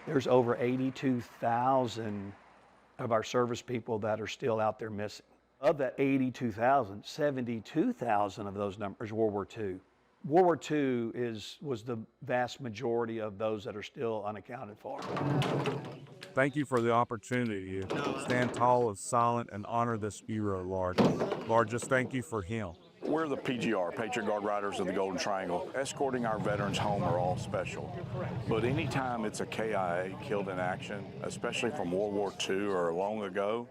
There's over 82,000 of our service people that are still out there missing. Of that 82,000, 72,000 of those numbers World War II. World War II was the vast majority of those that are still unaccounted for. Thank you for the opportunity to stand tall, silent, and honor this hero, Lord. Lord, just thank you for him. We're the PGR, Patriot Guard Riders of the Golden Triangle. Escorting our veterans home are all special. But anytime it's a KIA killed in action, especially from World War II or long ago,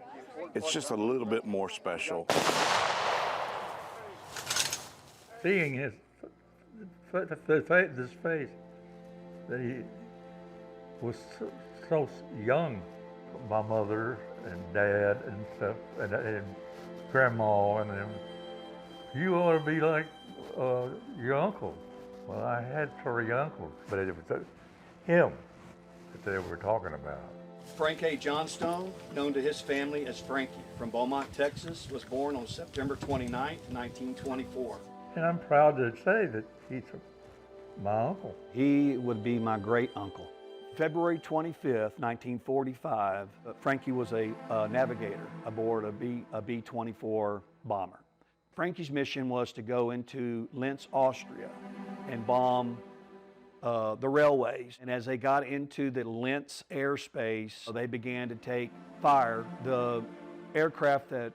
it's just a little bit more special. Seeing his face, that he was so young. My mother and dad and stuff, and grandma, and them. You ought to be like your uncle. Well, I had 3 uncles, but it was him that they were talking about. Frank A. Johnstone, known to his family as Frankie, from Beaumont, Texas, was born on September 29, 1924. And I'm proud to say that he's my uncle. He would be my great uncle. February 25th, 1945, Frankie was a navigator aboard a B-24 bomber. Frankie's mission was to go into Linz, Austria, and bomb the railways. And as they got into the Linz airspace, they began to take fire. The aircraft that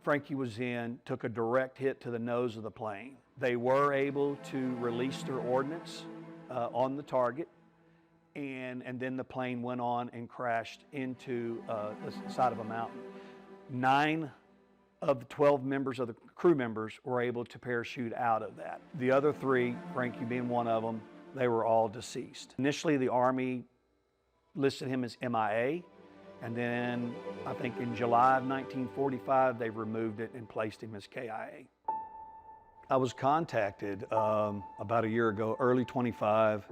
Frankie was in took a direct hit to the nose of the plane. They were able to release their ordnance on the target, and then the plane went on and crashed into the side of a mountain. 9 of the 12 members of the crew members were able to parachute out of that. The other 3, Frankie being one of them, they were all deceased. Initially, the Army listed him as MIA, and then I think in July of 1945, they removed it and placed him as KIA. I was contacted about a year ago, early 25,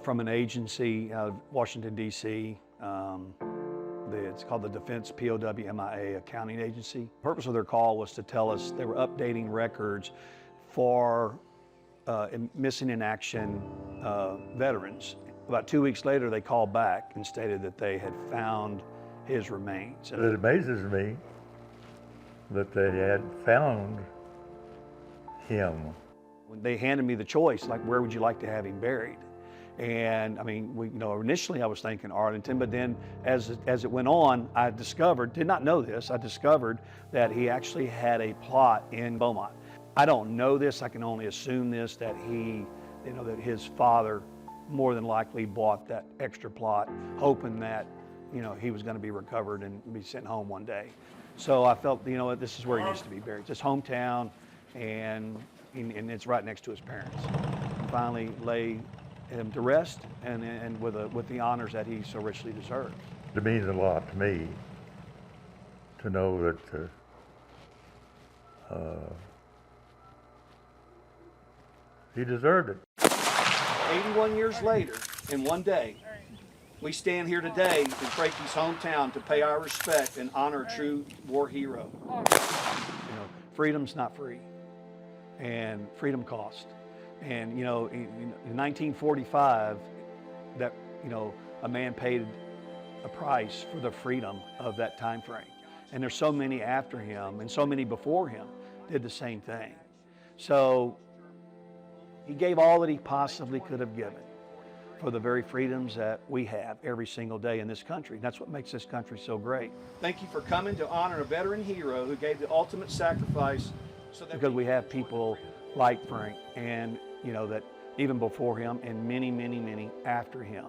from an agency out of Washington, D.C. It's called the Defense POW MIA Accounting Agency. The purpose of their call was to tell us they were updating records for missing in action veterans. About 2 weeks later, they called back and stated that they had found his remains. It amazes me that they had found him. When they handed me the choice, like, where would you like to have him buried? And I mean, initially I was thinking Arlington, but then as it went on, I discovered, did not know this, I discovered that he actually had a plot in Beaumont. I don't know this, I can only assume this, that that his father more than likely bought that extra plot, hoping that, he was going to be recovered and be sent home one day. So I felt, this is where he needs to be buried. It's his hometown, and it's right next to his parents. And finally lay him to rest, and with the honors that he so richly deserves. It means a lot to me to know that he deserved it. 81 years later, in one day, we stand here today in Frankie's hometown to pay our respect and honor a true war hero. Freedom's not free, and freedom cost. And in 1945, that a man paid a price for the freedom of that time frame. And there's so many after him, and so many before him did the same thing. So he gave all that he possibly could have given for the very freedoms that we have every single day in this country. That's what makes this country so great. Thank you for coming to honor a veteran hero who gave the ultimate sacrifice so that because we have people like Frank, and that even before him and many, many, many after him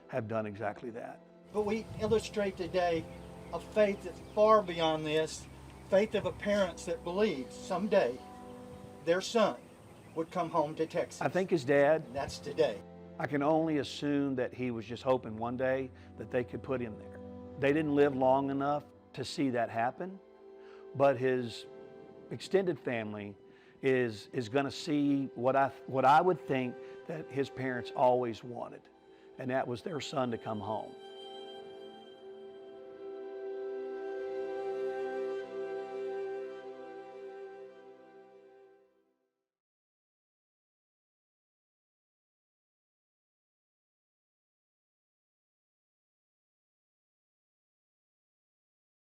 have done exactly that. But we illustrate today a faith that's far beyond this, faith of a parent that believes someday their son would come home to Texas. I think his dad. That's today. I can only assume that he was just hoping one day that they could put him there. They didn't live long enough to see that happen, but his extended family is going to see what I would think that his parents always wanted, and that was their son to come home.